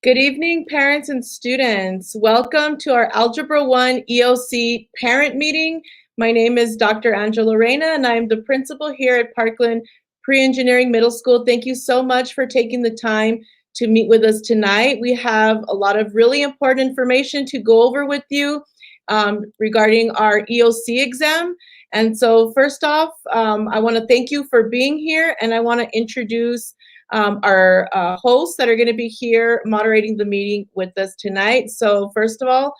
Good evening, parents and students. Welcome to our Algebra 1 EOC parent meeting. My name is Dr. Angela Reyna, and I'm the principal here at Parkland Pre-Engineering Middle School. Thank you so much for taking the time to meet with us tonight. We have a lot of really important information to go over with you regarding our EOC exam. And so first off, I want to thank you for being here, and I want to introduce our hosts that are going to be here moderating the meeting with us tonight. So first of all,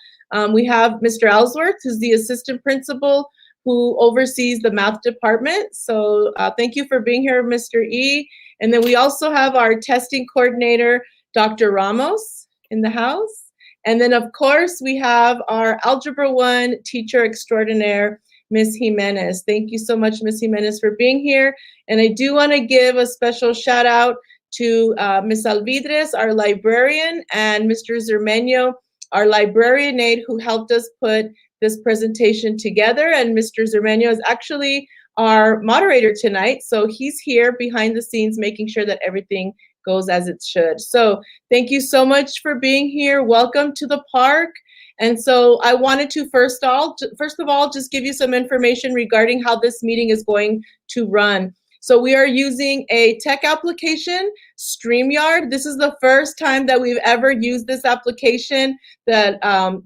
we have Mr. Ellsworth, who's the assistant principal who oversees the math department. So thank you for being here, Mr. E. And then we also have our testing coordinator, Dr. Ramos, in the house. And then, of course, we have our Algebra 1 teacher extraordinaire, Ms. Jimenez. Thank you so much, Ms. Jimenez, for being here. And I do want to give a special shout out to Ms. Alvidres, our librarian, and Mr. Zermeño, our librarian aide, who helped us put this presentation together. And Mr. Zermeño is actually our moderator tonight. So he's here behind the scenes, making sure that everything goes as it should. So thank you so much for being here. Welcome to the park. And so I wanted to first of all, just give you some information regarding how this meeting is going to run. So we are using a tech application, StreamYard. This is the first time that we've ever used this application that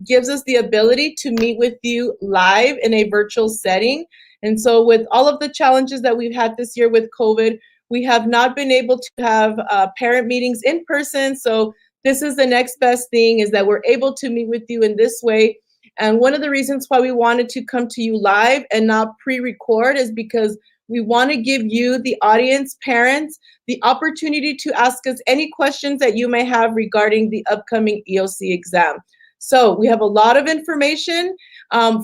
gives us the ability to meet with you live in a virtual setting. And so with all of the challenges that we've had this year with COVID, we have not been able to have parent meetings in person. So this is the next best thing, is that we're able to meet with you in this way. And one of the reasons why we wanted to come to you live and not pre-record is because we want to give you, the audience, parents, the opportunity to ask us any questions that you may have regarding the upcoming EOC exam. So we have a lot of information.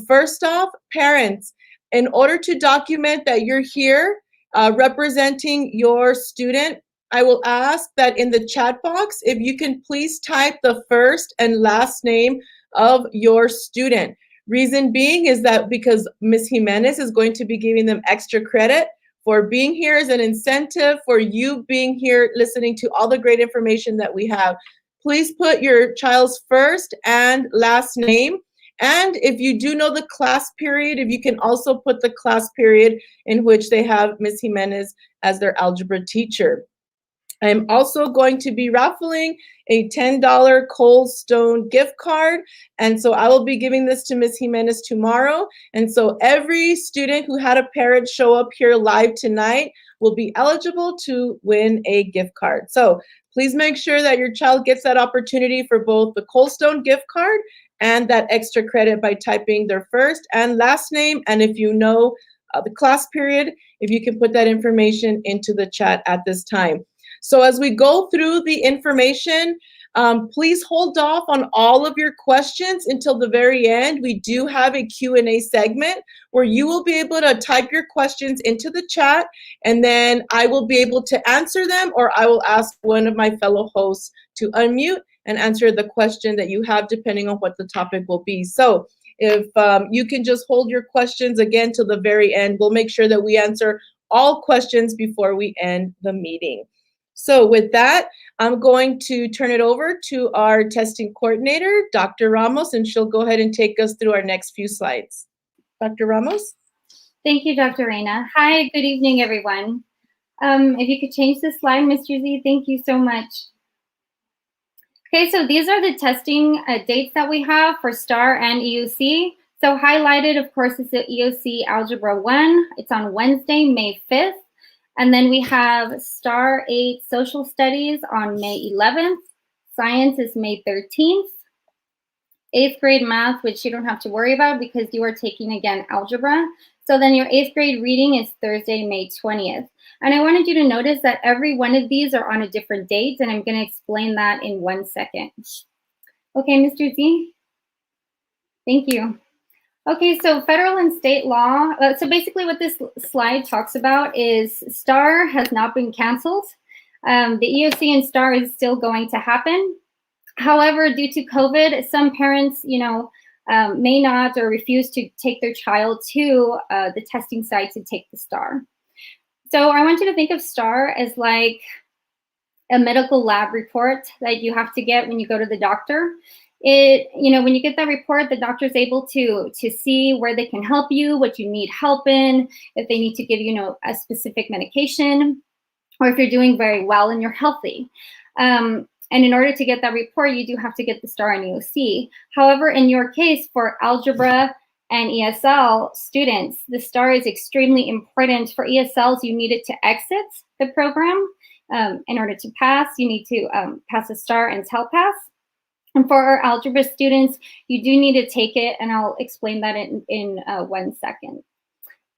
First off, parents, in order to document that you're here representing your student, I will ask that in the chat box, if you can please type the first and last name of your student. Reason being is that because Ms. Jimenez is going to be giving them extra credit for being here as an incentive for you being here, listening to all the great information that we have. Please put your child's first and last name. And if you do know the class period, if you can also put the class period in which they have Ms. Jimenez as their algebra teacher. I'm also going to be raffling a $10 Cold Stone gift card. And so I will be giving this to Ms. Jimenez tomorrow. And so every student who had a parent show up here live tonight will be eligible to win a gift card. So please make sure that your child gets that opportunity for both the Cold Stone gift card and that extra credit by typing their first and last name. And if you know the class period, if you can put that information into the chat at this time. So as we go through the information, please hold off on all of your questions until the very end. We do have a Q&A segment where you will be able to type your questions into the chat, and then I will be able to answer them, or I will ask one of my fellow hosts to unmute and answer the question that you have, depending on what the topic will be. So if you can just hold your questions again till the very end, we'll make sure that we answer all questions before we end the meeting. So with that, I'm going to turn it over to our testing coordinator, Dr. Ramos, and she'll go ahead and take us through our next few slides. Dr. Ramos? Thank you, Dr. Reyna. Hi, good evening, everyone. If you could change the slide, Mr. Z, thank you so much. Okay, so these are the testing dates that we have for STAR and EOC. So highlighted, of course, is the EOC Algebra 1. It's on Wednesday, May 5th. And then we have STAR 8 Social Studies on May 11th. Science is May 13th. 8th grade math, which you don't have to worry about because you are taking, again, algebra. So then your 8th grade reading is Thursday, May 20th. And I wanted you to notice that every one of these are on a different date, and I'm going to explain that in 1 second. Okay, Mr. Z? Thank you. Okay, so federal and state law. So basically what this slide talks about is STAR has not been canceled. The EOC and STAR is still going to happen. However, due to COVID, some parents, may not or refuse to take their child to the testing site to take the STAR. So I want you to think of STAR as like a medical lab report that you have to get when you go to the doctor. When you get that report, the doctor's able to see where they can help you, what you need help in, if they need to give you, a specific medication, or if you're doing very well and you're healthy. And in order to get that report, you do have to get the STAR and EOC. However, in your case, for Algebra and ESL students, the STAR is extremely important. For ESLs, you need it to exit the program. In order to pass, you need to pass a STAR and TELPAS. And for our algebra students, you do need to take it, and I'll explain that in 1 second.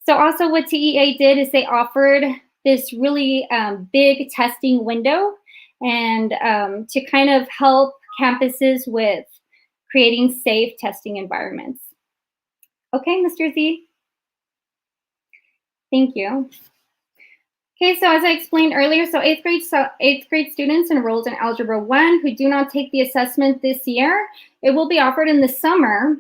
So also what TEA did is they offered this really big testing window, and to kind of help campuses with creating safe testing environments. Okay, Mr. Z. Thank you. Okay, so as I explained earlier, so eighth grade students enrolled in Algebra 1 who do not take the assessment this year, it will be offered in the summer.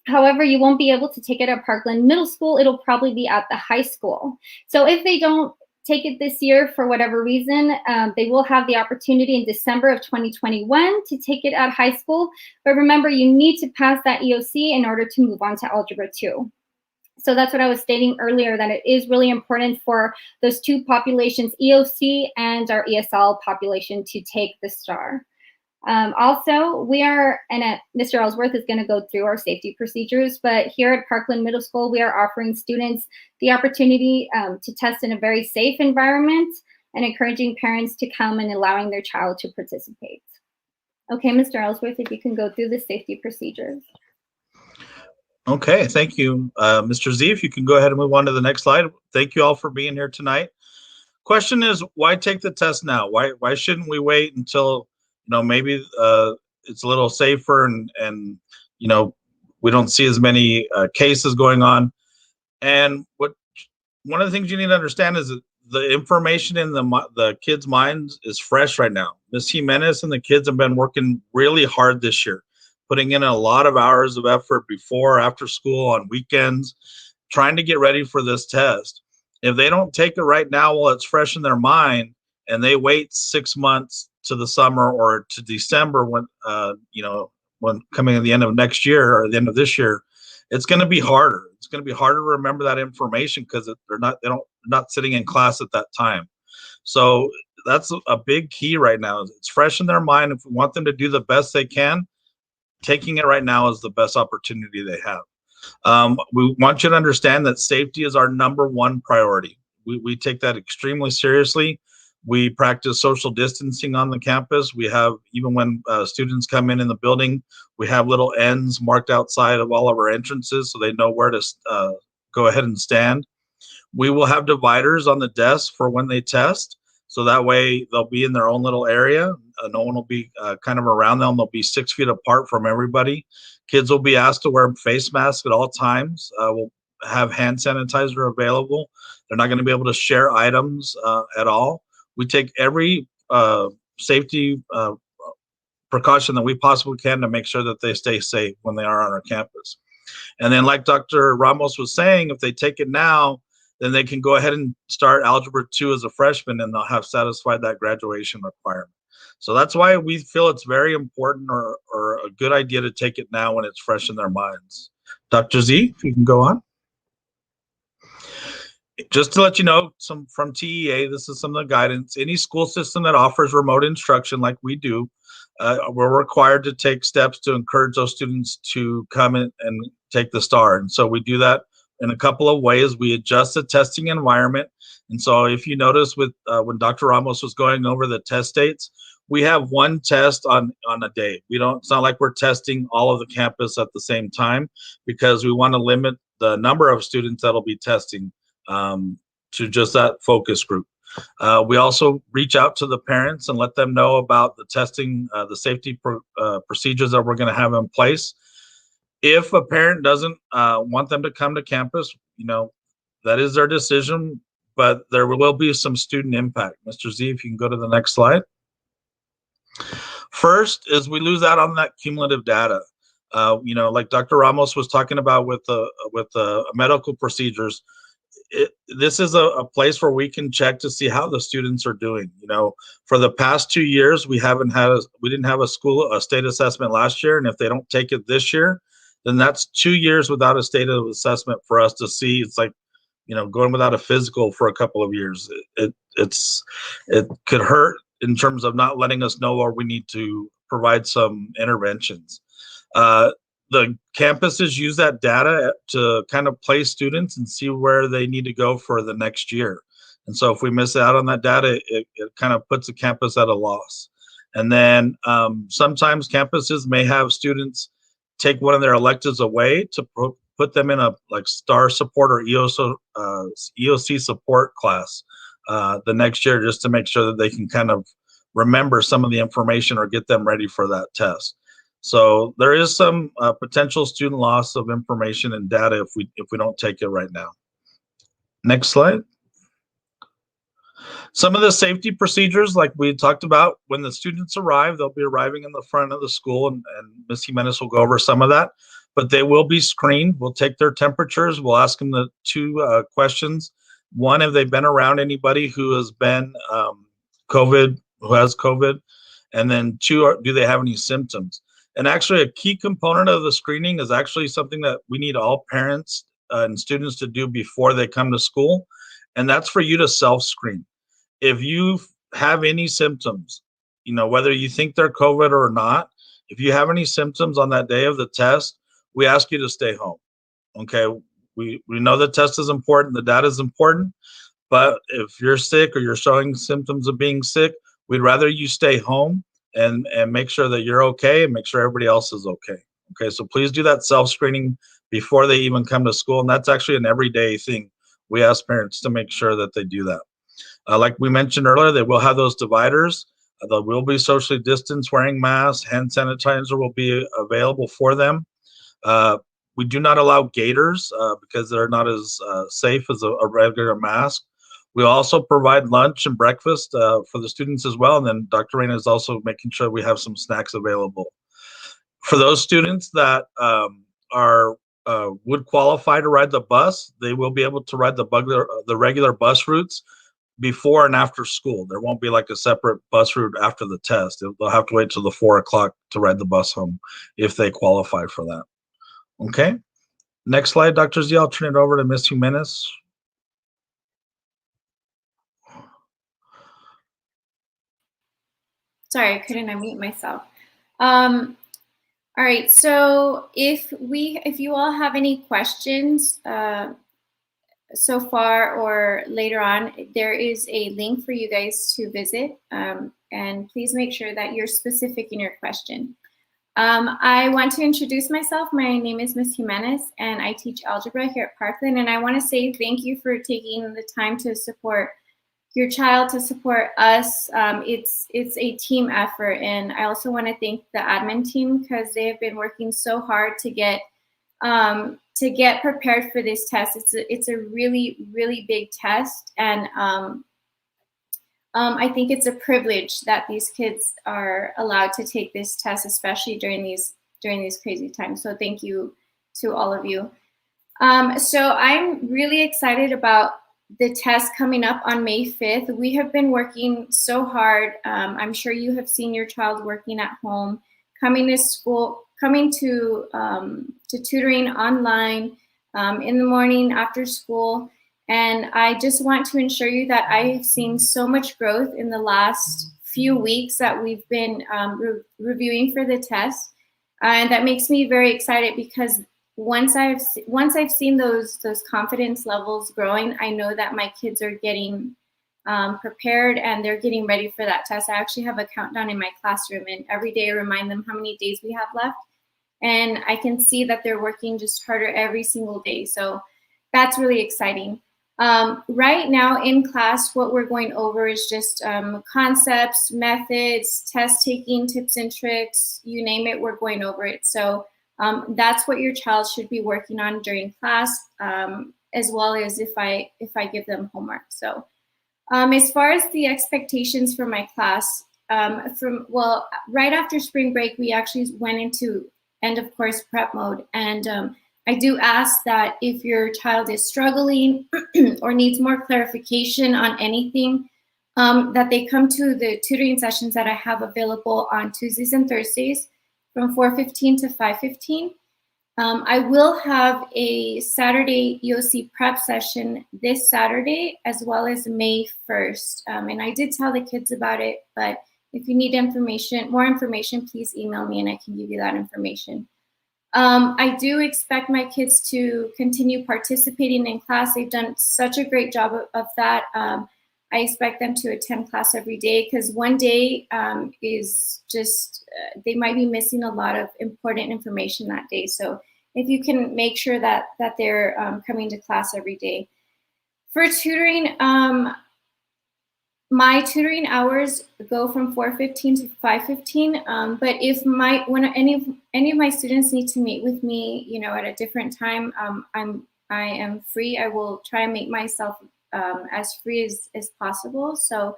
However, you won't be able to take it at Parkland Middle School. It'll probably be at the high school. So if they don't take it this year for whatever reason, they will have the opportunity in December of 2021 to take it at high school. But remember, you need to pass that EOC in order to move on to Algebra 2. So that's what I was stating earlier, that it is really important for those two populations, EOC and our ESL population, to take the STAR. Also, we are, and Mr. Ellsworth is going to go through our safety procedures, but here at Parkland Middle School, we are offering students the opportunity to test in a very safe environment and encouraging parents to come and allowing their child to participate. Okay, Mr. Ellsworth, if you can go through the safety procedures. Okay, thank you, Mr. Z. If you can go ahead and move on to the next slide. Thank you all for being here tonight. Question is, why take the test now? Why shouldn't we wait until maybe it's a little safer and we don't see as many cases going on? And one of the things you need to understand is that the information in the kids' minds is fresh right now. Ms. Jimenez and the kids have been working really hard this year, putting in a lot of hours of effort before, after school, on weekends, trying to get ready for this test. If they don't take it right now while it's fresh in their mind, and they wait 6 months to the summer or to December when coming at the end of next year or the end of this year, it's going to be harder. It's going to be harder to remember that information because they're not sitting in class at that time. So that's a big key right now. It's fresh in their mind. If we want them to do the best they can, taking it right now is the best opportunity they have. We want you to understand that safety is our #1 priority. We take that extremely seriously. We practice social distancing on the campus. We have, even when students come in the building, we have little ends marked outside of all of our entrances so they know where to go ahead and stand. We will have dividers on the desk for when they test. So that way they'll be in their own little area. No one will be kind of around them. They'll be 6 feet apart from everybody. Kids will be asked to wear face masks at all times. We'll have hand sanitizer available. They're not going to be able to share items at all. We take every safety precaution that we possibly can to make sure that they stay safe when they are on our campus. And then, like Dr. Ramos was saying, if they take it now, then they can go ahead and start Algebra 2 as a freshman, and they'll have satisfied that graduation requirement. So that's why we feel it's very important or a good idea to take it now when it's fresh in their minds. Dr. Z, if you can go on. Just to let you know, from TEA, this is some of the guidance. Any school system that offers remote instruction like we do, we're required to take steps to encourage those students to come in and take the STAR. And so we do that in a couple of ways. We adjust the testing environment. And so if you notice when Dr. Ramos was going over the test dates, we have one test on a day. It's not like we're testing all of the campus at the same time, because we want to limit the number of students that'll be testing to just that focus group. We also reach out to the parents and let them know about the testing, the safety procedures that we're going to have in place. If a parent doesn't want them to come to campus, that is their decision, but there will be some student impact. Mr. Z, if you can go to the next slide. First is we lose out on that cumulative data. Like Dr. Ramos was talking about with the medical procedures, this is a place where we can check to see how the students are doing. You know, for the past 2 years, we didn't have a state assessment last year, and if they don't take it this year, then that's 2 years without a state of assessment for us to see. It's like, you know, going without a physical for a couple of years. It could hurt in terms of not letting us know where we need to provide some interventions. The campuses use that data to kind of place students and see where they need to go for the next year. And so if we miss out on that data, it kind of puts the campus at a loss. And then sometimes campuses may have students take one of their electives away to put them in a like STAR support or EOC support class the next year, just to make sure that they can kind of remember some of the information or get them ready for that test. So there is some potential student loss of information and data if we don't take it right now. Next slide. Some of the safety procedures, like we talked about, when the students arrive, they'll be arriving in the front of the school, and Ms. Jimenez will go over some of that, but they will be screened. We'll take their temperatures. We'll ask them the 2 questions. One, have they been around anybody who has been who has COVID? And then 2, do they have any symptoms? And actually, a key component of the screening is actually something that we need all parents and students to do before they come to school, and that's for you to self-screen. If you have any symptoms, you know, whether you think they're COVID or not, if you have any symptoms on that day of the test, we ask you to stay home. Okay, we know the test is important, the data is important, but if you're sick or you're showing symptoms of being sick, we'd rather you stay home and make sure that you're okay and make sure everybody else is okay. Okay, so please do that self-screening before they even come to school, and that's actually an everyday thing. We ask parents to make sure that they do that. Like we mentioned earlier, they will have those dividers. They will be socially distanced, wearing masks, hand sanitizer will be available for them. We do not allow gaiters because they're not as safe as a regular mask. We also provide lunch and breakfast for the students as well. And then Dr. Reyna is also making sure we have some snacks available. For those students that would qualify to ride the bus, they will be able to ride the regular bus routes before and after school. There won't be like a separate bus route after the test. They'll have to wait till the 4 o'clock to ride the bus home if they qualify for that. Okay. Next slide, Dr. Z. I'll turn it over to Ms. Jimenez. Sorry, I couldn't unmute myself. All right, so if you all have any questions so far or later on, there is a link for you guys to visit, and please make sure that you're specific in your question. I want to introduce myself. My name is Ms. Jimenez, and I teach algebra here at Parkland, and I want to say thank you for taking the time to support your child, to support us. It's a team effort, and I also want to thank the admin team because they have been working so hard to get prepared for this test. It's a really, really big test, and I think it's a privilege that these kids are allowed to take this test, especially during these crazy times. So thank you to all of you. So I'm really excited about the test coming up on May 5th. We have been working so hard. I'm sure you have seen your child working at home, coming to school, coming to tutoring online in the morning after school. And I just want to ensure you that I have seen so much growth in the last few weeks that we've been reviewing for the test. And that makes me very excited because once I've seen those confidence levels growing, I know that my kids are getting prepared and they're getting ready for that test. I actually have a countdown in my classroom, and every day I remind them how many days we have left. And I can see that they're working just harder every single day. So that's really exciting. Right now in class, what we're going over is just concepts, methods, test taking, tips and tricks, you name it, we're going over it. So that's what your child should be working on during class, as well as if I give them homework. So as far as the expectations for my class, right after spring break, we actually went into end of course prep mode. And I do ask that if your child is struggling or needs more clarification on anything, that they come to the tutoring sessions that I have available on Tuesdays and Thursdays from 4:15 to 5:15. I will have a Saturday EOC prep session this Saturday, as well as May 1st. And I did tell the kids about it, but if you need more information, please email me and I can give you that information. I do expect my kids to continue participating in class. They've done such a great job of that. I expect them to attend class every day, because one day is just, they might be missing a lot of important information that day. So if you can make sure that they're coming to class every day. For tutoring, my tutoring hours go from 4:15 to 5:15. But if any of my students need to meet with me, at a different time, I am free. I will try and make myself as free as possible. So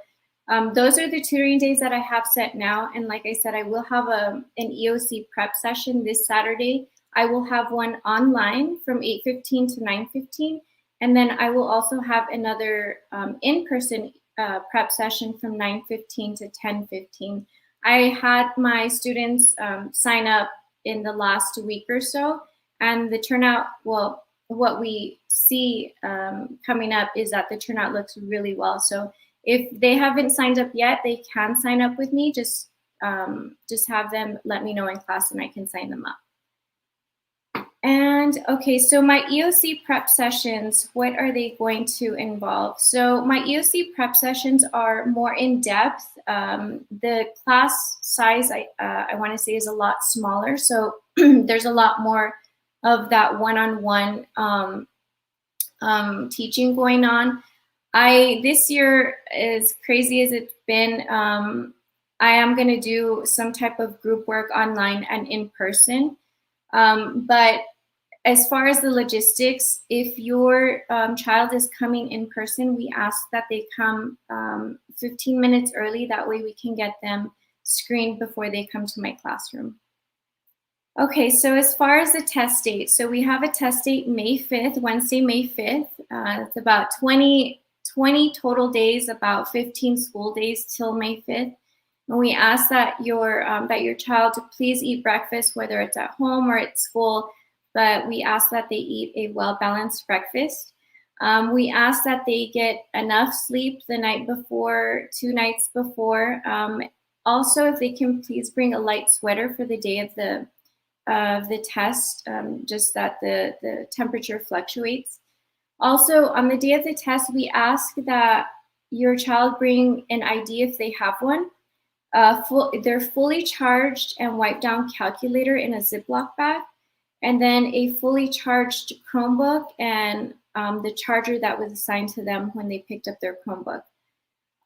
those are the tutoring days that I have set now. And like I said, I will have an EOC prep session this Saturday. I will have one online from 8:15 to 9:15. And then I will also have another in-person prep session from 9:15 to 10:15. I had my students sign up in the last week or so, and the turnout, well, what we see coming up is that the turnout looks really well. So if they haven't signed up yet, they can sign up with me. Just have them let me know in class and I can sign them up. And okay, so my EOC prep sessions, what are they going to involve? So my EOC prep sessions are more in depth. The class size, I want to say, is a lot smaller. So there's a lot more of that one-on-one teaching going on. This year, as crazy as it's been, I am going to do some type of group work online and in person. But as far as the logistics, if your child is coming in person, we ask that they come 15 minutes early. That way we can get them screened before they come to my classroom. Okay, so as far as the test date, so we have a test date May 5th, Wednesday, May 5th. It's about 20 total days, about 15 school days till May 5th. And we ask that your child to please eat breakfast, whether it's at home or at school, but we ask that they eat a well-balanced breakfast. We ask that they get enough sleep the night before, 2 nights before. Also, if they can please bring a light sweater for the day of the test, just that the temperature fluctuates. Also, on the day of the test, we ask that your child bring an ID if they have one. They're fully charged and wiped down calculator in a Ziploc bag, and then a fully charged Chromebook and the charger that was assigned to them when they picked up their Chromebook.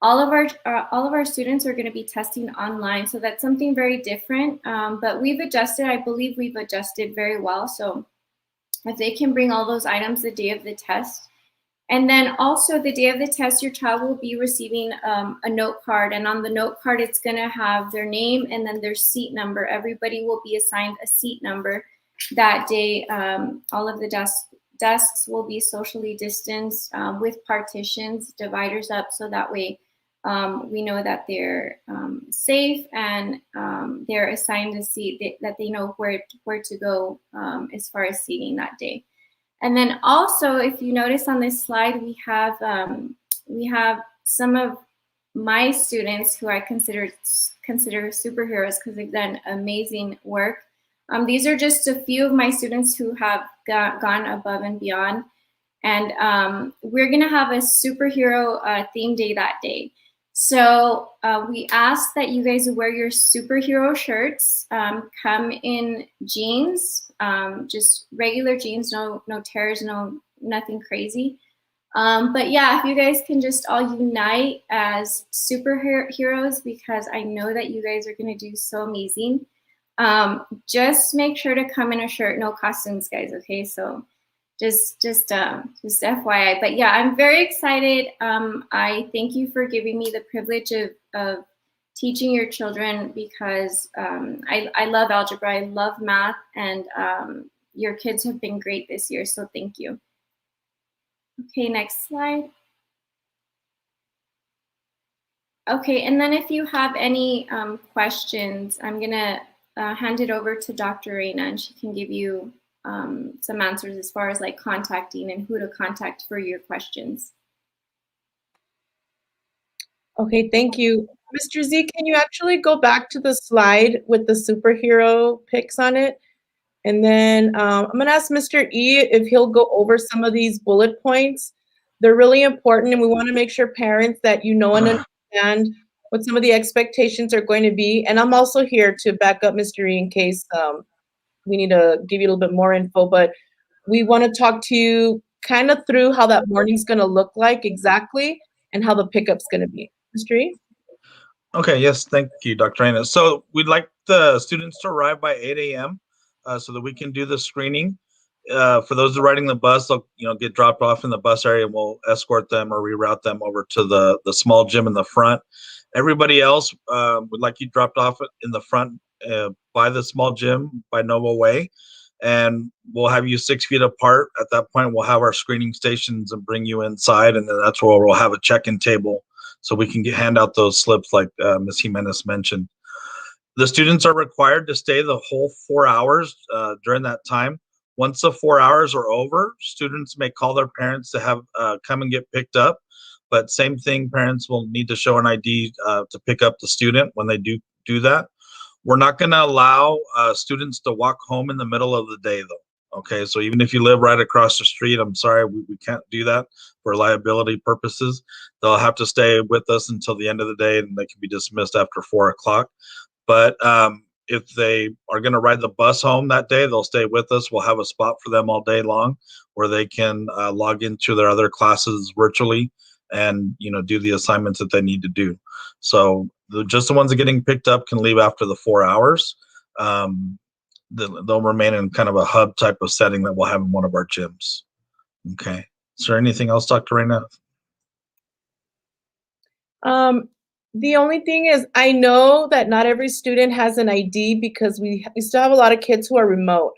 All of our students are going to be testing online, so that's something very different. But I believe we've adjusted very well. So if they can bring all those items the day of the test. And then also the day of the test, your child will be receiving a note card. And on the note card, it's going to have their name and then their seat number. Everybody will be assigned a seat number that day. All of the desks will be socially distanced with partitions, dividers up, so that way we know that they're safe and they're assigned a seat that they know where to go as far as seating that day. And then also, if you notice on this slide, we have some of my students who I consider superheroes because they've done amazing work. These are just a few of my students who have gone above and beyond. And we're going to have a superhero theme day that day. So we ask that you guys wear your superhero shirts, come in jeans, just regular jeans, no tears, nothing crazy. But yeah, if you guys can just all unite as superheroes, because I know that you guys are going to do so amazing. Just make sure to come in a shirt, no costumes, guys. Okay, so just FYI. But yeah, I'm very excited. I thank you for giving me the privilege of teaching your children, because I love algebra, I love math, and your kids have been great this year, so thank you. Okay, next slide. Okay, and then if you have any questions, I'm gonna hand it over to Dr. Reina, and she can give you some answers as far as like contacting and who to contact for your questions. Okay, thank you. Mr. Z, can you actually go back to the slide with the superhero pics on it? And then I'm going to ask Mr. E if he'll go over some of these bullet points. They're really important, and we want to make sure parents that you know and understand what some of the expectations are going to be. And I'm also here to back up Mr. E in case we need to give you a little bit more info. But we want to talk to you kind of through how that morning's going to look like exactly and how the pickup's going to be. Mr. E? Okay, yes, thank you, Dr. Reina. So we'd like the students to arrive by 8 a.m. So that we can do the screening. For those who are riding the bus, they'll get dropped off in the bus area, and we'll escort them or reroute them over to the small gym in the front. Everybody else would like you dropped off in the front by the small gym by Nova Way, and we'll have you 6 feet apart. At that point, we'll have our screening stations and bring you inside, and then that's where we'll have a check-in table so we can hand out those slips like Ms. Jimenez mentioned. The students are required to stay the whole 4 hours during that time. Once the 4 hours are over, students may call their parents to have come and get picked up. But same thing, parents will need to show an ID to pick up the student when they do that. We're not going to allow students to walk home in the middle of the day, though. Okay, so even if you live right across the street, I'm sorry, we can't do that for liability purposes. They'll have to stay with us until the end of the day, and they can be dismissed after 4 o'clock. But if they are going to ride the bus home that day, they'll stay with us. We'll have a spot for them all day long where they can log into their other classes virtually and do the assignments that they need to do. So just the ones that are getting picked up can leave after the 4 hours. They'll remain in kind of a hub type of setting that we'll have in one of our gyms. Okay. Is there anything else, Dr. Reina? The only thing is, I know that not every student has an ID because we still have a lot of kids who are remote.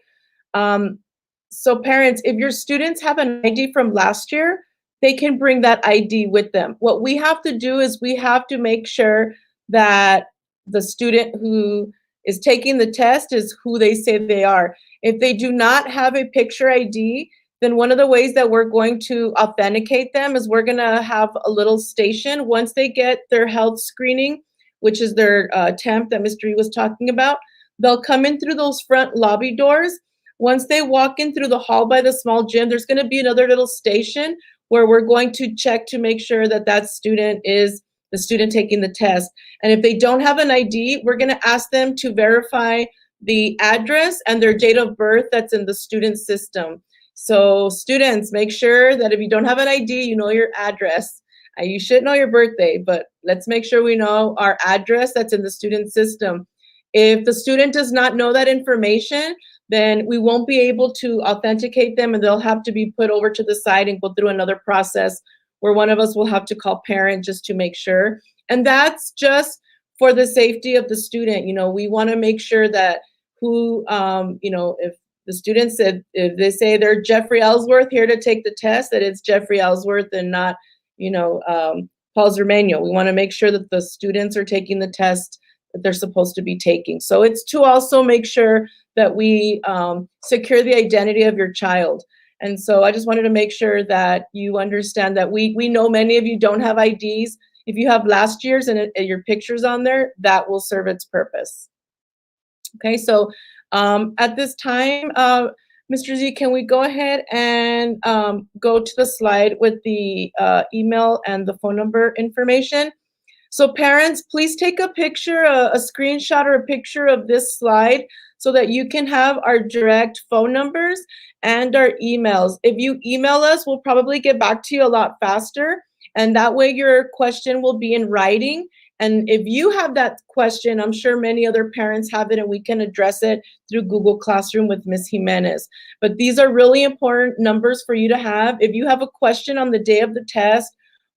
So parents, if your students have an ID from last year, they can bring that ID with them. What we have to do is we have to make sure that the student who is taking the test is who they say they are. If they do not have a picture ID, then one of the ways that we're going to authenticate them is we're going to have a little station once they get their health screening, which is their temp that Mr. E was talking about. They'll come in through those front lobby doors. Once they walk in through the hall by the small gym, there's going to be another little station where we're going to check to make sure that that student is the student taking the test. And if they don't have an ID, we're going to ask them to verify the address and their date of birth that's in the student system. So students, make sure that if you don't have an ID, you know your address. You should know your birthday, but let's make sure we know our address that's in the student system. If the student does not know that information, then we won't be able to authenticate them, and they'll have to be put over to the side and go through another process where one of us will have to call parent just to make sure. And that's just for the safety of the student. We want to make sure that if the student said, if they say they're Jeffrey Ellsworth here to take the test, that it's Jeffrey Ellsworth and not, Paul Zermano. We want to make sure that the students are taking the test that they're supposed to be taking. So it's to also make sure that we secure the identity of your child. And so I just wanted to make sure that you understand that we know many of you don't have IDs. If you have last year's and your pictures on there, that will serve its purpose. Okay, so at this time, Mr. Z, can we go ahead and go to the slide with the email and the phone number information? So parents, please take a picture, a screenshot or a picture of this slide so that you can have our direct phone numbers and our emails. If you email us, we'll probably get back to you a lot faster, and that way your question will be in writing. And if you have that question, I'm sure many other parents have it, and we can address it through Google Classroom with Ms. Jimenez. But these are really important numbers for you to have. If you have a question on the day of the test,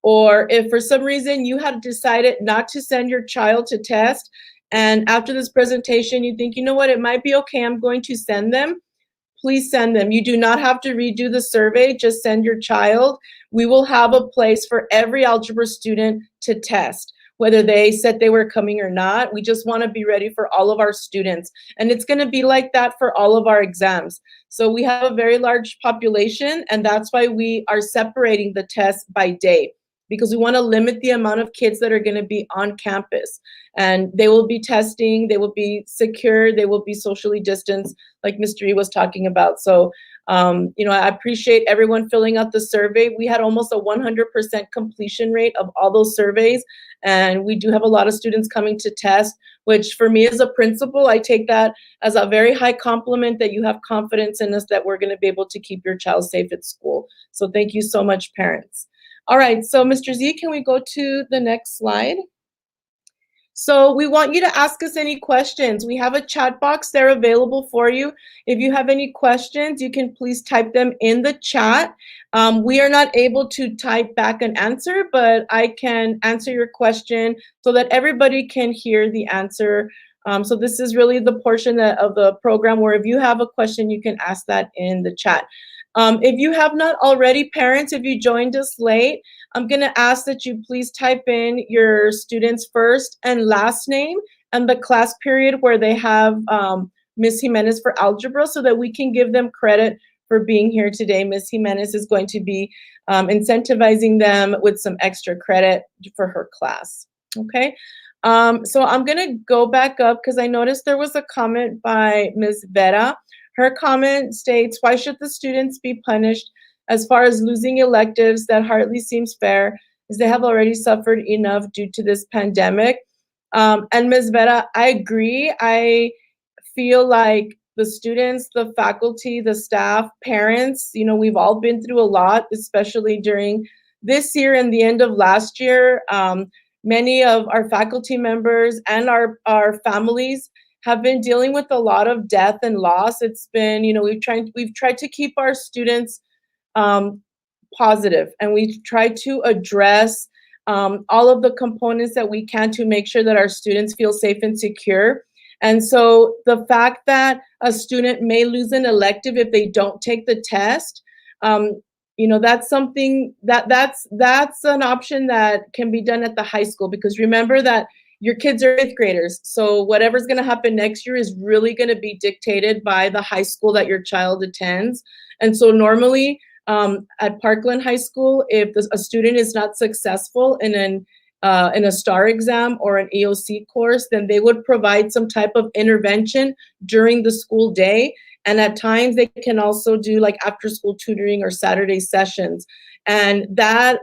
or if for some reason you had decided not to send your child to test, and after this presentation you think, you know what, it might be okay, I'm going to send them, please send them. You do not have to redo the survey, just send your child. We will have a place for every algebra student to test, whether they said they were coming or not. We just want to be ready for all of our students. And it's going to be like that for all of our exams. So we have a very large population, and that's why we are separating the tests by day, because we want to limit the amount of kids that are going to be on campus. And they will be testing, they will be secure, they will be socially distanced, like Mr. E was talking about. So, you know, I appreciate everyone filling out the survey. We had almost a 100% completion rate of all those surveys. And we do have a lot of students coming to test, which for me as a principal, I take that as a very high compliment that you have confidence in us that we're going to be able to keep your child safe at school. So thank you so much, parents. All right, so Mr. Z, can we go to the next slide? So we want you to ask us any questions. We have a chat box there available for you. If you have any questions, you can please type them in the chat. We are not able to type back an answer, but I can answer your question so that everybody can hear the answer. So this is really the portion of the program where if you have a question, you can ask that in the chat. If you have not already, parents, if you joined us late, I'm going to ask that you please type in your student's first and last name and the class period where they have Ms. Jimenez for algebra so that we can give them credit for being here today. Ms. Jimenez is going to be incentivizing them with some extra credit for her class. Okay, so I'm going to go back up because I noticed there was a comment by Ms. Vera. Her comment states, why should the students be punished as far as losing electives? That hardly seems fair, as they have already suffered enough due to this pandemic. And Ms. Vera, I agree. I feel like the students, the faculty, the staff, parents, you know, we've all been through a lot, especially during this year and the end of last year. Many of our faculty members and our families have been dealing with a lot of death and loss. It's been, you know, we've tried to keep our students positive, and we've tried to address all of the components that we can to make sure that our students feel safe and secure. And so the fact that a student may lose an elective if they don't take the test, you know, that's something that's an option that can be done at the high school, because remember that your kids are 5th graders. So whatever's going to happen next year is really going to be dictated by the high school that your child attends. And so normally at Parkland High School, if a student is not successful in a STAR exam or an EOC course, then they would provide some type of intervention during the school day. And at times they can also do like after school tutoring or Saturday sessions. And that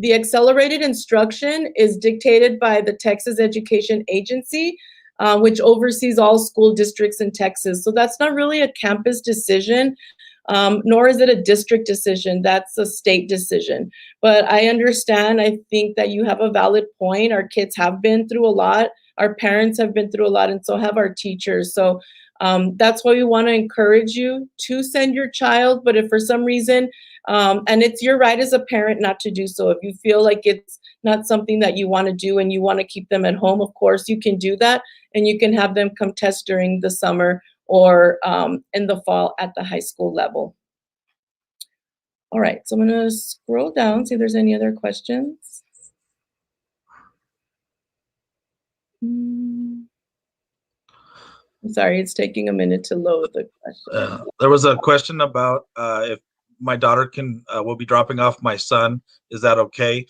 the accelerated instruction is dictated by the Texas Education Agency, which oversees all school districts in Texas. So that's not really a campus decision, nor is it a district decision. That's a state decision. But I understand, I think that you have a valid point. Our kids have been through a lot. Our parents have been through a lot, and so have our teachers. So that's why we want to encourage you to send your child. But if for some reason, and it's your right as a parent not to do so. If you feel like it's not something that you want to do and you want to keep them at home, of course, you can do that. And you can have them come test during the summer or in the fall at the high school level. All right, so I'm going to scroll down, see if there's any other questions. I'm sorry, it's taking a minute to load the question. There was a question about if my daughter will be dropping off my son. Is that okay?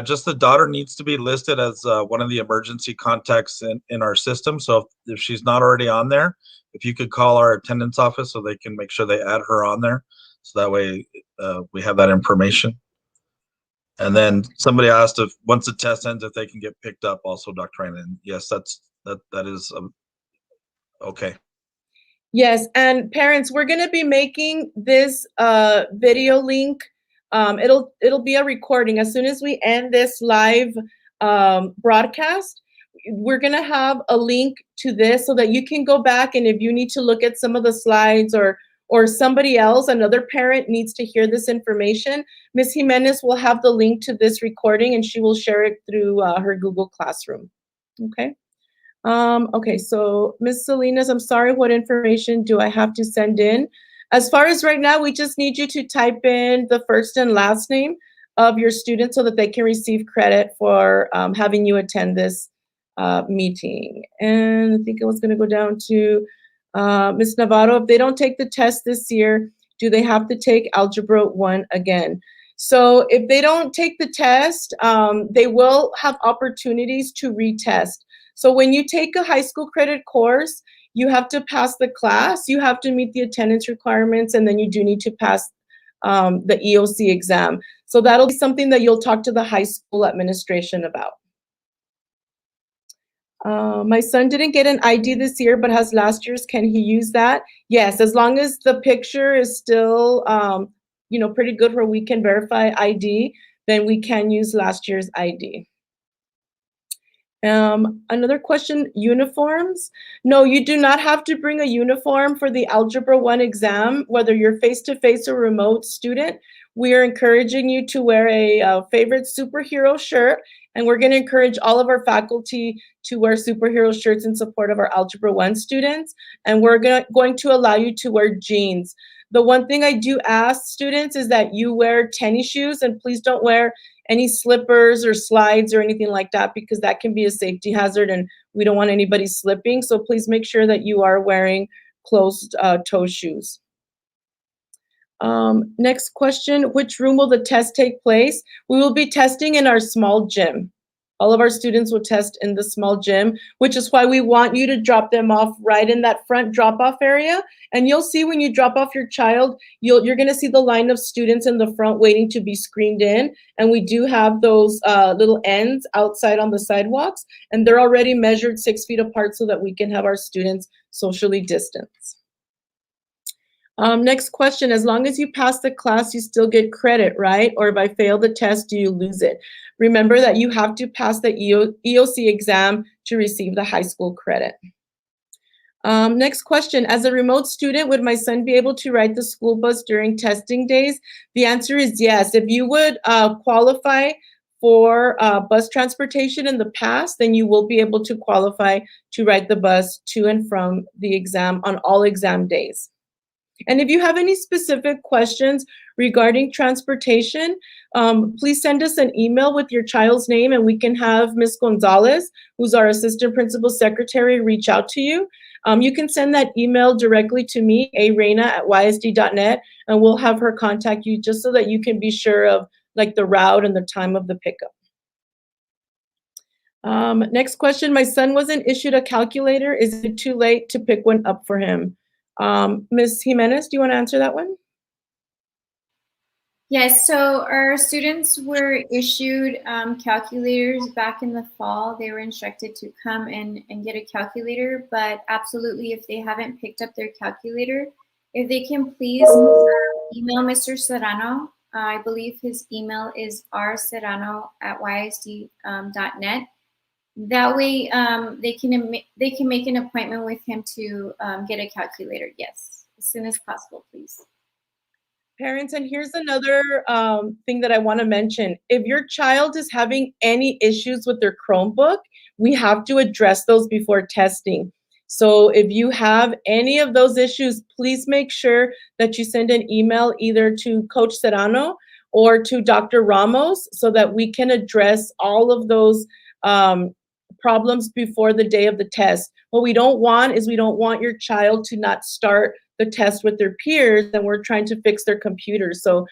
Just the daughter needs to be listed as one of the emergency contacts in our system. So if she's not already on there, if you could call our attendance office so they can make sure they add her on there. So that way we have that information. And then somebody asked if once the test ends, if they can get picked up also, Dr. Raina. And yes, that is okay. Yes, and parents, we're going to be making this video link. It'll be a recording. As soon as we end this live broadcast, we're going to have a link to this so that you can go back, and if you need to look at some of the slides or somebody else, another parent needs to hear this information, Ms. Jimenez will have the link to this recording and she will share it through her Google Classroom. Okay. Okay, so Ms. Salinas, I'm sorry, what information do I have to send in? As far as right now, we just need you to type in the first and last name of your student so that they can receive credit for having you attend this meeting. And I think I was going to go down to Ms. Navarro. If they don't take the test this year, do they have to take Algebra 1 again? So if they don't take the test, they will have opportunities to retest. So when you take a high school credit course, you have to pass the class, you have to meet the attendance requirements, and then you do need to pass the EOC exam. So that'll be something that you'll talk to the high school administration about. My son didn't get an ID this year, but has last year's. Can he use that? Yes, as long as the picture is still, pretty good where we can verify ID, then we can use last year's ID. Another question, uniforms. No, you do not have to bring a uniform for the Algebra 1 exam, whether you're face-to-face or remote student. We are encouraging you to wear a favorite superhero shirt, and we're going to encourage all of our faculty to wear superhero shirts in support of our Algebra 1 students, and we're going to allow you to wear jeans. The one thing I do ask students is that you wear tennis shoes, and please don't wear any slippers or slides or anything like that, because that can be a safety hazard and we don't want anybody slipping. So please make sure that you are wearing closed toe shoes. Next question, which room will the test take place? We will be testing in our small gym. All of our students will test in the small gym, which is why we want you to drop them off right in that front drop-off area. And you'll see when you drop off your child, you're going to see the line of students in the front waiting to be screened in. And we do have those little ends outside on the sidewalks, and they're already measured 6 feet apart so that we can have our students socially distanced. Next question, as long as you pass the class, you still get credit, right? Or if I fail the test, do you lose it? Remember that you have to pass the EOC exam to receive the high school credit. Next question, as a remote student, would my son be able to ride the school bus during testing days? The answer is yes. If you would qualify for bus transportation in the past, then you will be able to qualify to ride the bus to and from the exam on all exam days. And if you have any specific questions regarding transportation, please send us an email with your child's name, and we can have Ms. Gonzalez, who's our assistant principal secretary, reach out to you. You can send that email directly to me, arena@ysd.net, and we'll have her contact you just so that you can be sure of like the route and the time of the pickup. Next question, my son wasn't issued a calculator. Is it too late to pick one up for him? Ms. Jimenez, do you want to answer that one? Yes, so our students were issued calculators back in the fall. They were instructed to come and get a calculator, but absolutely, if they haven't picked up their calculator, if they can please email Mr. Serrano. I believe his email is rserrano@ysd.net. That way, they can make an appointment with him to get a calculator. Yes, as soon as possible, please. Parents, and here's another thing that I want to mention. If your child is having any issues with their Chromebook, we have to address those before testing. So if you have any of those issues, please make sure that you send an email either to Coach Serrano or to Dr. Ramos so that we can address all of those problems before the day of the test. What we don't want is we don't want your child to not start the test with their peers and we're trying to fix their computers. So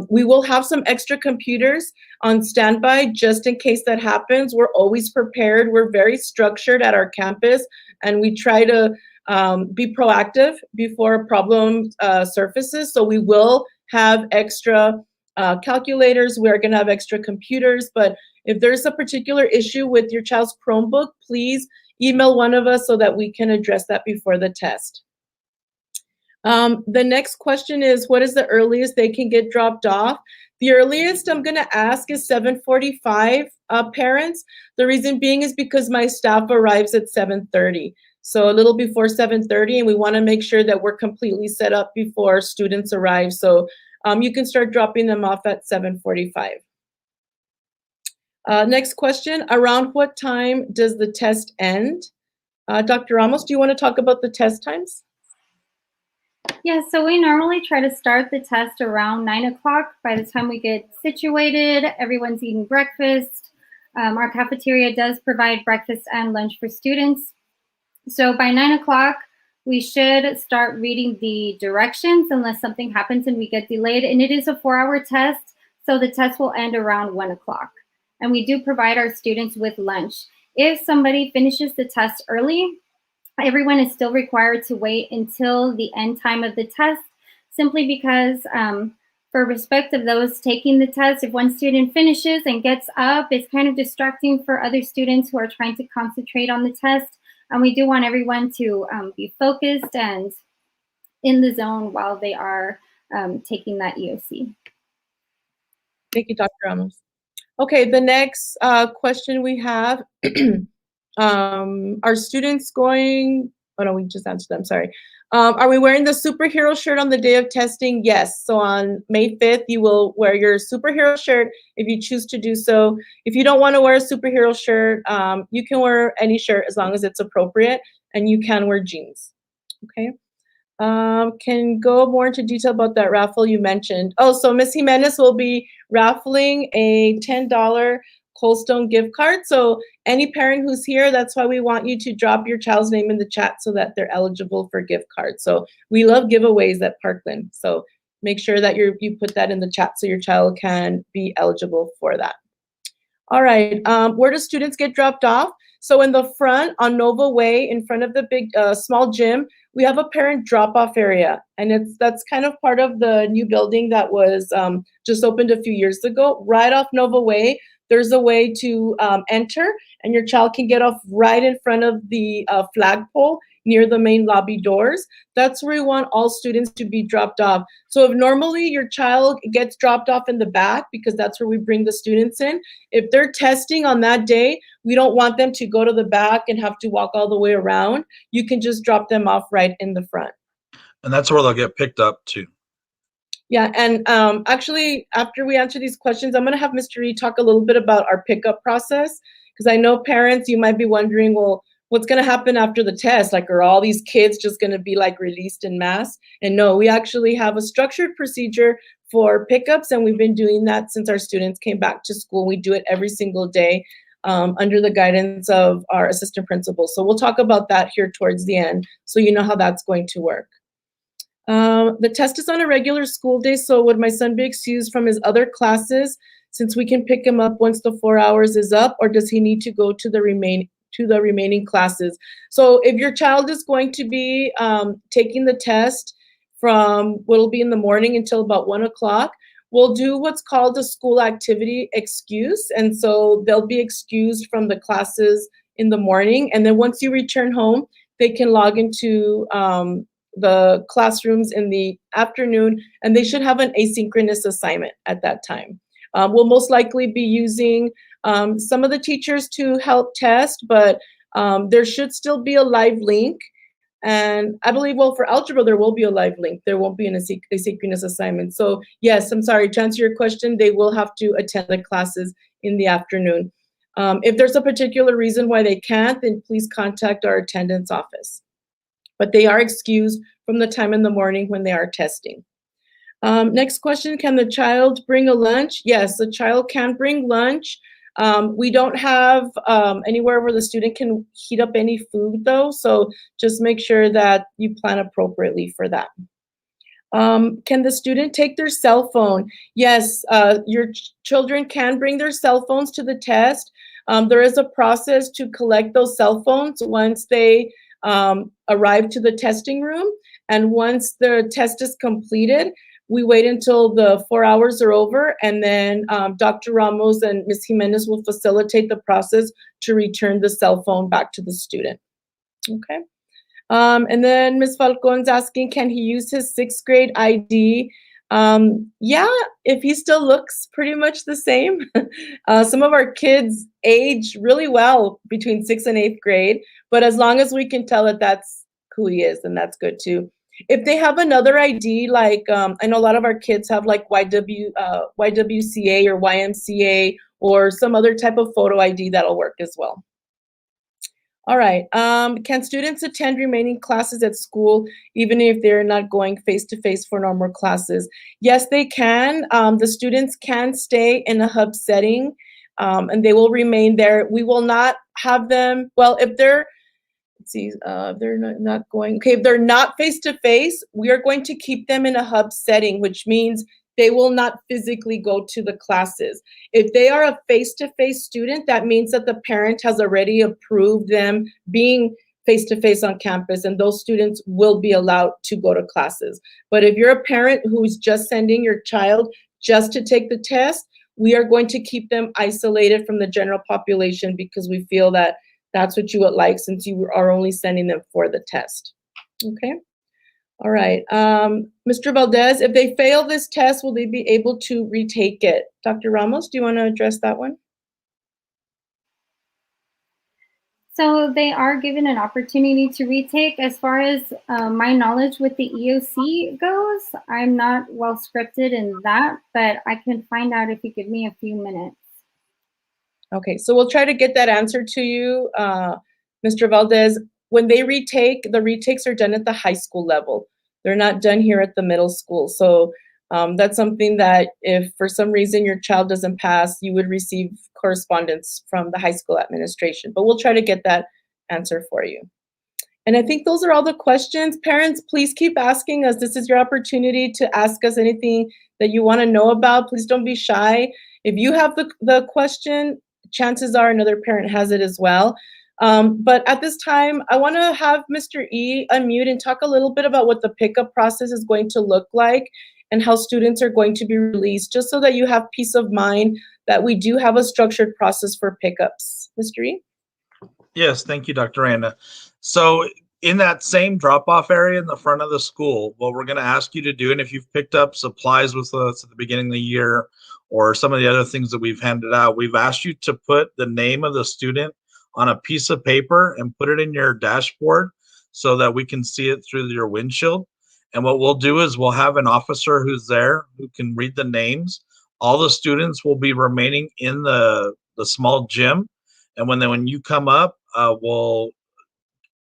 we will have some extra computers on standby just in case that happens. We're always prepared. We're very structured at our campus, and we try to be proactive before a problem surfaces. So we will have extra calculators. We're going to have extra computers. But if there's a particular issue with your child's Chromebook, please email one of us so that we can address that before the test. The next question is, what is the earliest they can get dropped off? The earliest I'm going to ask is 7:45, parents. The reason being is because my staff arrives at 7:30. So a little before 7:30, and we want to make sure that we're completely set up before students arrive. So you can start dropping them off at 7:45. Next question, around what time does the test end? Dr. Ramos, do you want to talk about the test times? Yeah, so we normally try to start the test around 9 o'clock. By the time we get situated, everyone's eating breakfast. Our cafeteria does provide breakfast and lunch for students. So by 9 o'clock, we should start reading the directions unless something happens and we get delayed. And it is a 4-hour test, so the test will end around 1 o'clock. And we do provide our students with lunch. If somebody finishes the test early, everyone is still required to wait until the end time of the test, simply because for respect of those taking the test, if one student finishes and gets up, it's kind of distracting for other students who are trying to concentrate on the test. And we do want everyone to be focused and in the zone while they are taking that EOC. Thank you, Dr. Ramos. Okay, the next question we have, are students going, oh no, we just answered them, sorry. Are we wearing the superhero shirt on the day of testing? Yes, so on May 5th, you will wear your superhero shirt if you choose to do so. If you don't want to wear a superhero shirt, you can wear any shirt as long as it's appropriate, and you can wear jeans, okay? Can go more into detail about that raffle you mentioned. Oh, so Ms. Jimenez will be raffling a $10 Cold Stone gift card. So any parent who's here, that's why we want you to drop your child's name in the chat so that they're eligible for gift cards. So we love giveaways at Parkland. So make sure that you put that in the chat so your child can be eligible for that. All right, where do students get dropped off? So in the front on Nova Way, in front of the big small gym, we have a parent drop-off area, and that's kind of part of the new building that was just opened a few years ago. Right off Nova Way, there's a way to enter, and your child can get off right in front of the flagpole near the main lobby doors. That's where we want all students to be dropped off. So if normally your child gets dropped off in the back, because that's where we bring the students in, if they're testing on that day, we don't want them to go to the back and have to walk all the way around. You can just drop them off right in the front. And that's where they'll get picked up too. Yeah, and actually, after we answer these questions, I'm going to have Mr. Reed talk a little bit about our pickup process, because I know parents, you might be wondering, well, what's going to happen after the test? Like, are all these kids just going to be like released en masse? And no, we actually have a structured procedure for pickups, and we've been doing that since our students came back to school. We do it every single day under the guidance of our assistant principal. So we'll talk about that here towards the end, so you know how that's going to work. The test is on a regular school day, so would my son be excused from his other classes since we can pick him up once the 4 hours is up, or does he need to go to the remaining classes? So if your child is going to be taking the test from what'll be in the morning until about 1 o'clock, we'll do what's called a school activity excuse, and so they'll be excused from the classes in the morning, and then once you return home, they can log into the classrooms in the afternoon, and they should have an asynchronous assignment at that time. We'll most likely be using some of the teachers to help test, but there should still be a live link. And I believe, well, for algebra, there will be a live link. There won't be an asynchronous assignment. So yes, I'm sorry, to answer your question, they will have to attend the classes in the afternoon. If there's a particular reason why they can't, then please contact our attendance office. But they are excused from the time in the morning when they are testing. Next question, can the child bring a lunch? Yes, the child can bring lunch. We don't have anywhere where the student can heat up any food though, so just make sure that you plan appropriately for that. Can the student take their cell phone? Yes, your children can bring their cell phones to the test. There is a process to collect those cell phones once they arrive to the testing room, and once the test is completed, we wait until the 4 hours are over, and then Dr. Ramos and Ms. Jimenez will facilitate the process to return the cell phone back to the student. Okay. And then Ms. Falcon's asking, can he use his 6th grade ID? Yeah, if he still looks pretty much the same. Some of our kids age really well between 6th and 8th grade, but as long as we can tell that that's who he is, then that's good too. If they have another ID, like I know a lot of our kids have like YWCA or YMCA or some other type of photo ID, that'll work as well. All right. Can students attend remaining classes at school even if they're not going face-to-face for normal classes? Yes, they can. The students can stay in a hub setting, and they will remain there. We will not have them, well, if they're, let's see, they're not going, okay, if they're not face-to-face, we are going to keep them in a hub setting, which means they will not physically go to the classes. If they are a face-to-face student, that means that the parent has already approved them being face-to-face on campus, and those students will be allowed to go to classes. But if you're a parent who's just sending your child just to take the test, we are going to keep them isolated from the general population because we feel that that's what you would like since you are only sending them for the test. Okay. All right. Mr. Valdez, if they fail this test, will they be able to retake it? Dr. Ramos, do you want to address that one? So they are given an opportunity to retake. As far as my knowledge with the EOC goes, I'm not well scripted in that, but I can find out if you give me a few minutes. Okay, so we'll try to get that answer to you, Mr. Valdez. When they retake, the retakes are done at the high school level. They're not done here at the middle school. So that's something that if for some reason your child doesn't pass, you would receive correspondence from the high school administration. But we'll try to get that answer for you. And I think those are all the questions. Parents, please keep asking us. This is your opportunity to ask us anything that you want to know about. Please don't be shy. If you have the question, chances are another parent has it as well. But at this time, I want to have Mr. E unmute and talk a little bit about what the pickup process is going to look like and how students are going to be released, just so that you have peace of mind that we do have a structured process for pickups. Mr. E? Yes, thank you, Dr. Anna. So in that same drop-off area in the front of the school, what we're going to ask you to do, and if you've picked up supplies with us at the beginning of the year or some of the other things that we've handed out, we've asked you to put the name of the student on a piece of paper and put it in your dashboard so that we can see it through your windshield. And what we'll do is we'll have an officer who's there who can read the names. All the students will be remaining in the small gym. And when you come up, we'll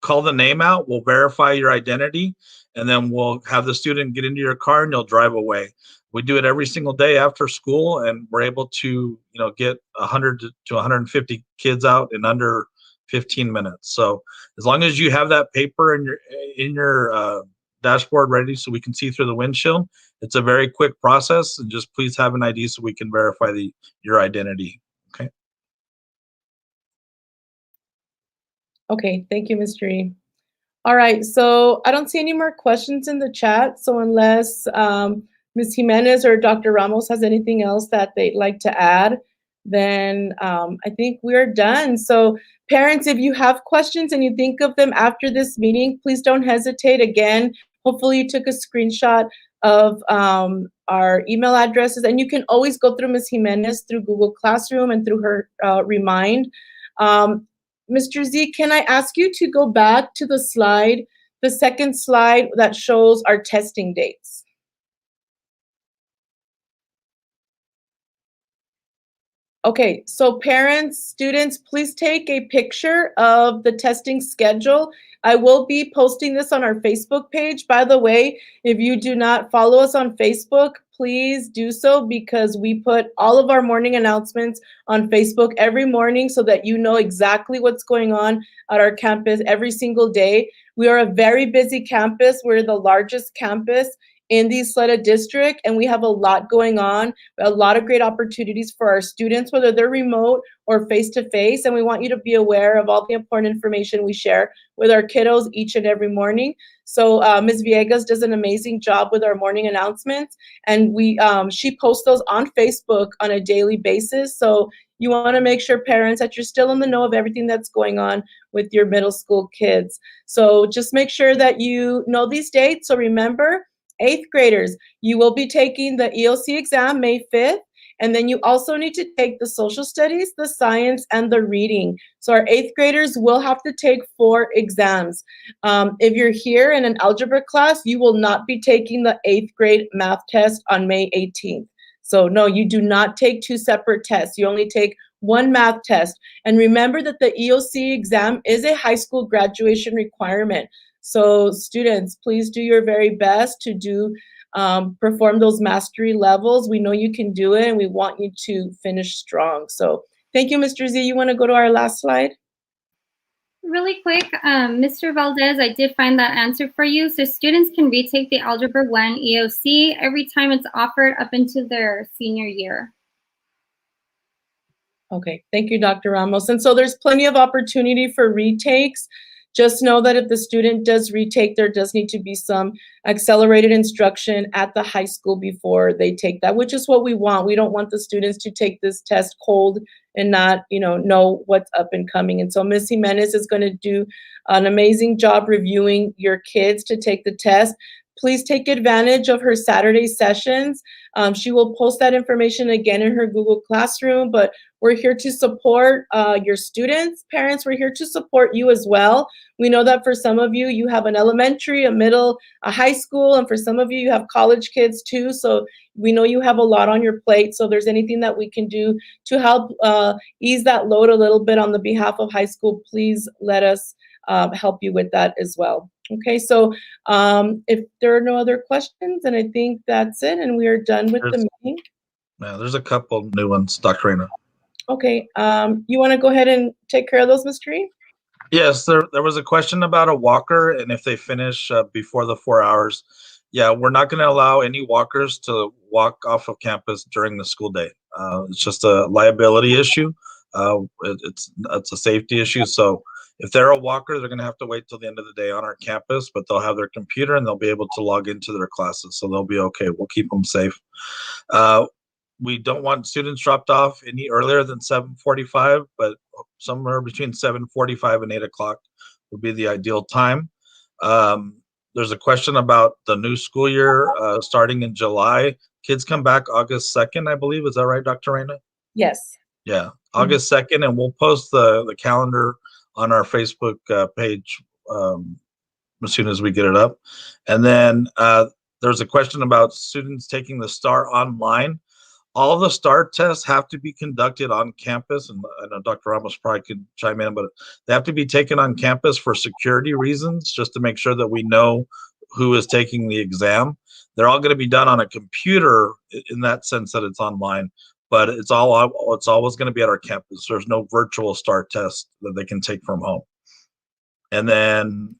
call the name out, we'll verify your identity, and then we'll have the student get into your car and you'll drive away. We do it every single day after school, and we're able to, get 100 to 150 kids out in under 15 minutes. So as long as you have that paper in your dashboard ready so we can see through the windshield, it's a very quick process. And just please have an ID so we can verify your identity. Okay. Okay, thank you, Mr. E. All right, so I don't see any more questions in the chat. So unless Ms. Jimenez or Dr. Ramos has anything else that they'd like to add, then I think we're done. So parents, if you have questions and you think of them after this meeting, please don't hesitate. Again, hopefully you took a screenshot of our email addresses, and you can always go through Ms. Jimenez through Google Classroom and through her Remind. Mr. Z, can I ask you to go back to the slide, the second slide that shows our testing dates? Okay, so parents, students, please take a picture of the testing schedule. I will be posting this on our Facebook page. By the way, if you do not follow us on Facebook, please do so, because we put all of our morning announcements on Facebook every morning so that you know exactly what's going on at our campus every single day. We are a very busy campus. We're the largest campus in the Isleta district, and we have a lot going on, a lot of great opportunities for our students, whether they're remote or face-to-face, and we want you to be aware of all the important information we share with our kiddos each and every morning. So Ms. Villegas does an amazing job with our morning announcements, and she posts those on Facebook on a daily basis. So you want to make sure, parents, that you're still in the know of everything that's going on with your middle school kids. So just make sure that you know these dates. So remember, 8th graders, you will be taking the EOC exam May 5th, and then you also need to take the social studies, the science, and the reading. So our 8th graders will have to take 4 exams. If you're here in an algebra class, you will not be taking the 8th grade math test on May 18th. So no, you do not take 2 separate tests. You only take 1 math test. And remember that the EOC exam is a high school graduation requirement. So students, please do your very best to perform those mastery levels. We know you can do it, and we want you to finish strong. So thank you, Mr. Z. You want to go to our last slide? Really quick, Mr. Valdez, I did find that answer for you. So students can retake the Algebra 1 EOC every time it's offered up into their senior year. Okay, thank you, Dr. Ramos. And so there's plenty of opportunity for retakes. Just know that if the student does retake, there does need to be some accelerated instruction at the high school before they take that, which is what we want. We don't want the students to take this test cold and not, know what's up and coming. And so Ms. Jimenez is going to do an amazing job reviewing your kids to take the test. Please take advantage of her Saturday sessions. She will post that information again in her Google Classroom, but we're here to support your students. Parents, we're here to support you as well. We know that for some of you, you have an elementary, a middle, a high school, and for some of you, you have college kids too. So we know you have a lot on your plate. So if there's anything that we can do to help ease that load a little bit on the behalf of high school, please let us help you with that as well. Okay, so if there are no other questions, then I think that's it, and we are done with the meeting. Yeah, there's a couple new ones, Dr. Reyna. Okay, you want to go ahead and take care of those, Mr. Reed? Yes, there was a question about a walker and if they finish before the 4 hours. Yeah, we're not going to allow any walkers to walk off of campus during the school day. It's just a liability issue. It's a safety issue. So if they're a walker, they're going to have to wait till the end of the day on our campus, but they'll have their computer and they'll be able to log into their classes. So they'll be okay. We'll keep them safe. We don't want students dropped off any earlier than 7:45, but somewhere between 7:45 and 8 o'clock would be the ideal time. There's a question about the new school year starting in July. Kids come back August 2nd, I believe. Is that right, Dr. Reyna? Yes. Yeah, August 2nd, and we'll post the calendar on our Facebook page as soon as we get it up. And then there's a question about students taking the STAR online. All of the STAR tests have to be conducted on campus, and I know Dr. Ramos probably could chime in, but they have to be taken on campus for security reasons, just to make sure that we know who is taking the exam. They're all going to be done on a computer in that sense that it's online, but it's always going to be at our campus. There's no virtual STAR test that they can take from home. And then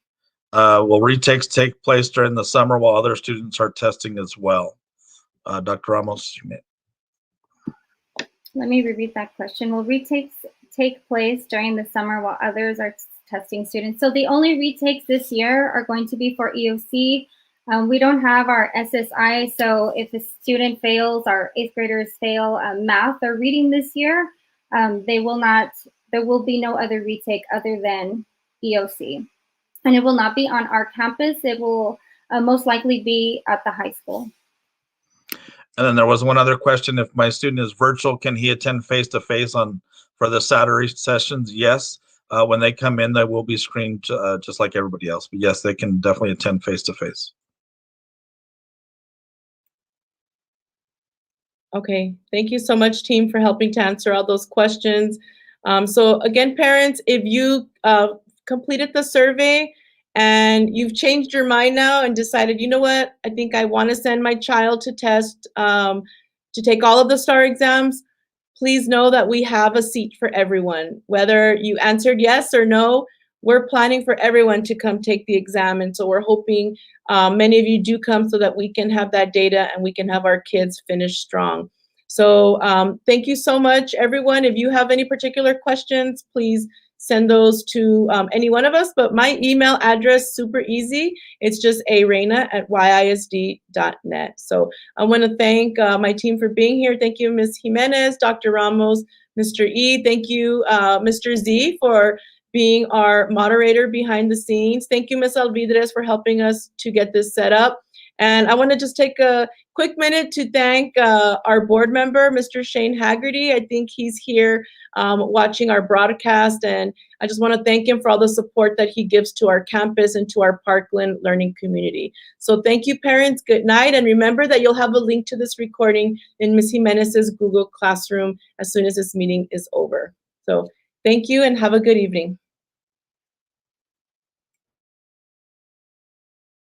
will retakes take place during the summer while other students are testing as well? Dr. Ramos, you may. Let me repeat that question. Will retakes take place during the summer while others are testing students? So the only retakes this year are going to be for EOC. We don't have our SSI, so if a student fails, our 8th graders fail math or reading this year, there will be no other retake other than EOC. And it will not be on our campus. It will most likely be at the high school. And then there was one other question. If my student is virtual, can he attend face-to-face for the Saturday sessions? Yes. When they come in, they will be screened just like everybody else. But yes, they can definitely attend face-to-face. Okay, thank you so much, team, for helping to answer all those questions. So again, parents, if you completed the survey and you've changed your mind now and decided, you know what, I think I want to send my child to test, to take all of the STAR exams, please know that we have a seat for everyone. Whether you answered yes or no, we're planning for everyone to come take the exam. And so we're hoping many of you do come so that we can have that data and we can have our kids finish strong. So thank you so much, everyone. If you have any particular questions, please send those to any one of us, but my email address, super easy. It's just areyna@yisd.net. So I want to thank my team for being here. Thank you, Ms. Jimenez, Dr. Ramos, Mr. E. Thank you, Mr. Z, for being our moderator behind the scenes. Thank you, Ms. Alvidrez, for helping us to get this set up. And I want to just take a quick minute to thank our board member, Mr. Shane Haggerty. I think he's here watching our broadcast, and I just want to thank him for all the support that he gives to our campus and to our Parkland learning community. So thank you, parents. Good night. And remember that you'll have a link to this recording in Ms. Jimenez's Google Classroom as soon as this meeting is over. So thank you and have a good evening.